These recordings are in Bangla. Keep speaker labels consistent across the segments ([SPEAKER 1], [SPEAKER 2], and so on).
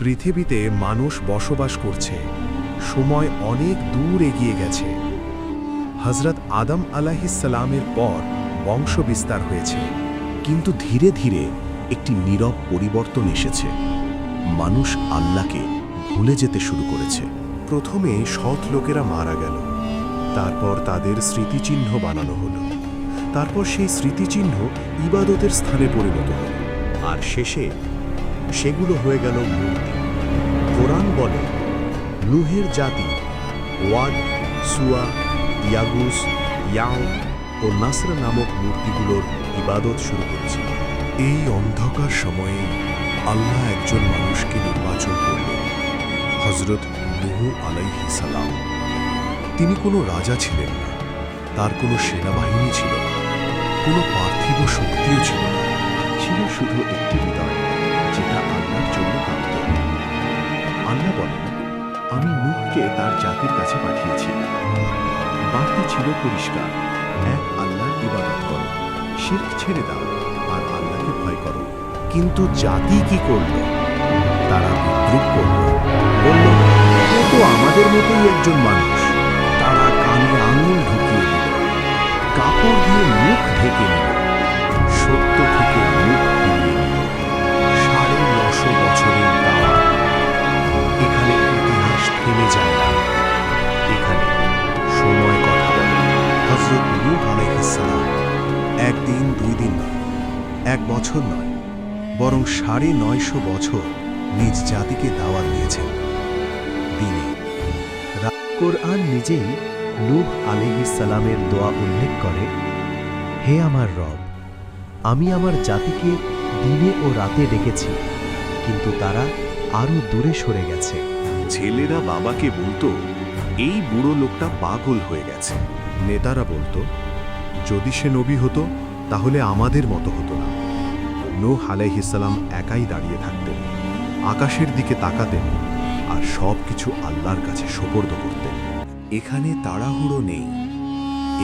[SPEAKER 1] পৃথিবীতে মানুষ বসবাস করছে, সময় অনেক দূর এগিয়ে গেছে। হযরত আদম আলাইহিসসালামের পর বংশ বিস্তার হয়েছে,
[SPEAKER 2] কিন্তু ধীরে ধীরে একটি নীরব পরিবর্তন এসেছে। মানুষ আল্লাহকে ভুলে যেতে শুরু করেছে।
[SPEAKER 1] প্রথমে সৎ লোকেরা মারা গেল, তারপর তাদের স্মৃতিচিহ্ন বানানো হলো, তারপর সেই স্মৃতিচিহ্ন ইবাদতের স্থানে পরিণত হল, আর শেষে সেগুলো হয়ে গেল মূর্তি। কোরআন বলে, নূহের জাতি ওয়াদ, সুয়া, ইয়াগুস, ইয়াও ও নাসর নামক মূর্তিগুলোর ইবাদত শুরু করেছিল। এই অন্ধকার সময়ে আল্লাহ একজন মানুষকে নির্বাচন করলেন, হযরত নূহ আলাইহিস সালাম। তিনি কোনো রাজা ছিলেন না, তার কোনো সেনাবাহিনী ছিল না, কোনো পার্থিব শক্তিও ছিল না।
[SPEAKER 2] ছিল শুধু একটি হৃদয়, যেটা আল্লাহর জন্য কাঁদত। আল্লাহ বলেন, আমি নূহকে তার জাতির কাছে পাঠিয়েছি। বার্তা ছিল পরিষ্কার, এক আল্লাহর ইবাদত করো, শিরক ছেড়ে দাও আর আল্লাহকে ভয় করো।
[SPEAKER 1] কিন্তু জাতি কি করল? তারা বিদ্রুপ করল, বলল, ও তো আমাদের মতোই একজন মানুষ। তারা কানে আঙুল ঢুকিয়ে দিল, কাপড় দিয়ে মুখ ঢেকে নিল, সত্য থেকে মুখ ফিরিয়ে নিল। ৯৫০ বছরের দাওয়াত। এখানে ইতিহাস থেমে যায় না, এখানে সময় কথা বলে। হযরত নূহ আলাইহিস সালাম একদিন, ২ দিন নয়, ১ বছর নয়, বরং ৯৫০ বছর নিজ জাতিকে দাওয়াত দিয়েছেন। দিনে
[SPEAKER 2] কোরআন নিজেই নূহ আলাইহিস সালামের দোয়া উল্লেখ করে, হে আমার রব, আমি আমার জাতিকে দিনে ও রাতে ডেকেছি, কিন্তু তারা আরও দূরে সরে গেছে।
[SPEAKER 1] ছেলেরা বাবাকে বলতো, এই বুড়ো লোকটা পাগল হয়ে গেছে। নেতারা বলতো, যদি সে নবী হতো তাহলে আমাদের মতো হতো না। নূহ আলাইহিস সালাম একাই দাঁড়িয়ে থাকতেন, আকাশের দিকে তাকাতেন আর সব কিছু আল্লাহর কাছে সোপর্দ করতেন। এখানে তাড়াহুড়ো নেই,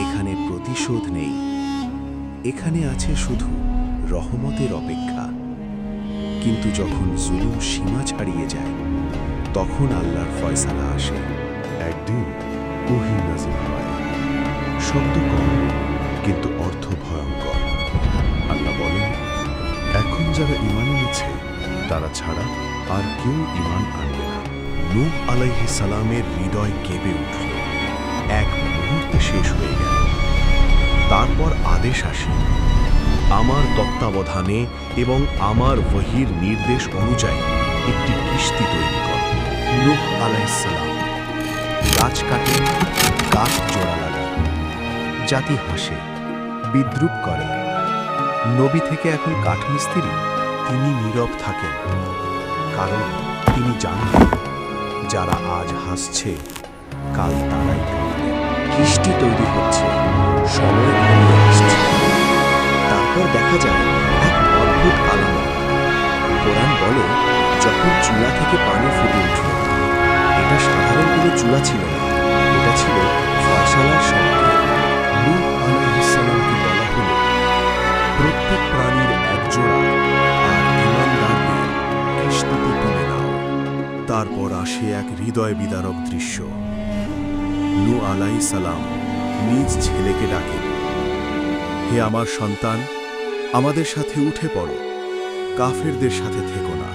[SPEAKER 1] এখানে প্রতিশোধ নেই, এখানে আছে শুধু রহমতের অপেক্ষা। কিন্তু যখন জুলুম সীমা ছাড়িয়ে যায়, তখন আল্লাহর ফয়সালা আসে। একদিন ওহী নাযিল হয়, শব্দ কম কিন্তু অর্থ ভয়ঙ্কর। আল্লাহ বলেন, এখন যারা ঈমান এনেছে তারা ছাড়া আর কেউ ঈমান আনবে না। নূহ আলাইহিস সালামের হৃদয় কেঁপে উঠল, এক মুহূর্তে শেষ হয়ে গেল। তারপর আদেশ আসে, আমার তত্ত্বাবধানে এবং আমার ওহীর নির্দেশ অনুযায়ী একটি কিস্তি তৈরি কর। নূহ আলাইহিস সালাম গাছ কাটেন, গাছ জোড়া লাগান। জাতি হাসে, বিদ্রুপ করে, নবী থেকে এখন কাঠমিস্ত্রি। তিনি নীরব থাকেন, কারণ তিনি জানেন, যারা আজ হাসছে কাল তারাই কাঁদবে। কিস্তি তৈরি হচ্ছে, সময় ঘনিয়ে আসছে। তারপর দেখা যায় এক অদ্ভুত আলামত। কোরআন বলে, যখন চুলা থেকে পানি ফুটে উঠল, এটা সাধারণ কোনো চুলা ছিল না, এটা ছিল ফয়সালার শব্দ। নূহ আলাইহিস সালামকে বলা হলো, প্রত্যেক প্রাণীর এক জোড়া আর ঈমানদারদের কিস্তিতে তুলে নাও। তারপর আসে এক হৃদয় বিদারক দৃশ্য। নূহ আলাইহিস সালাম নিজ ছেলেকে ডাকেন, হে আমার সন্তান, আমাদের সাথে উঠে পড়ো, কাফেরদের সাথে থেকো না।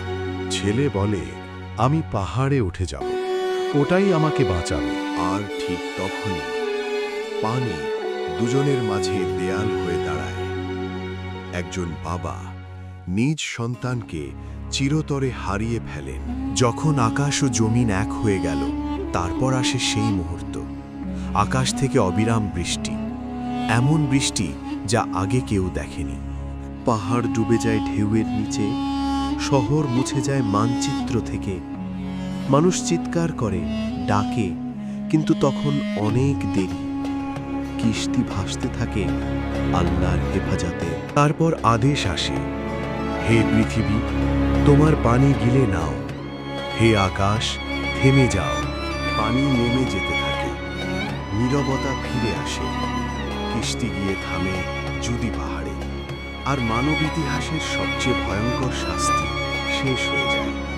[SPEAKER 1] ছেলে বলে, আমি পাহাড়ে উঠে যাব, ওটাই আমাকে বাঁচাবে। আর ঠিক তখনই পানি দুজনের মাঝে দেয়াল হয়ে দাঁড়ায়। একজন বাবা নিজ সন্তানকে চিরতরে হারিয়ে ফেলেন। যখন আকাশ ও জমিন এক হয়ে গেল, তারপর আসে সেই মুহূর্ত। আকাশ থেকে অবিরাম বৃষ্টি, এমন বৃষ্টি যা আগে কেউ দেখেনি। পাহাড় ডুবে যায় ঢেউয়ের নিচে, শহর মুছে যায় মানচিত্র থেকে। মানুষ চিৎকার করে, ডাকে, কিন্তু তখন অনেক দেরি। কিস্তি ভাসতে থাকে আল্লাহর হেফাজতে। তারপর আদেশ আসে, হে পৃথিবী, তোমার পানি গিলে নাও। হে আকাশ, থেমে যাও। পানি নেমে যেতে থাকে, নীরবতা ফিরে আসে। কিস্তি গিয়ে থামে জুদি পাহাড়ে, আর মানব ইতিহাসের সবচেয়ে ভয়ঙ্কর শাস্তি শেষ হয়ে যায়।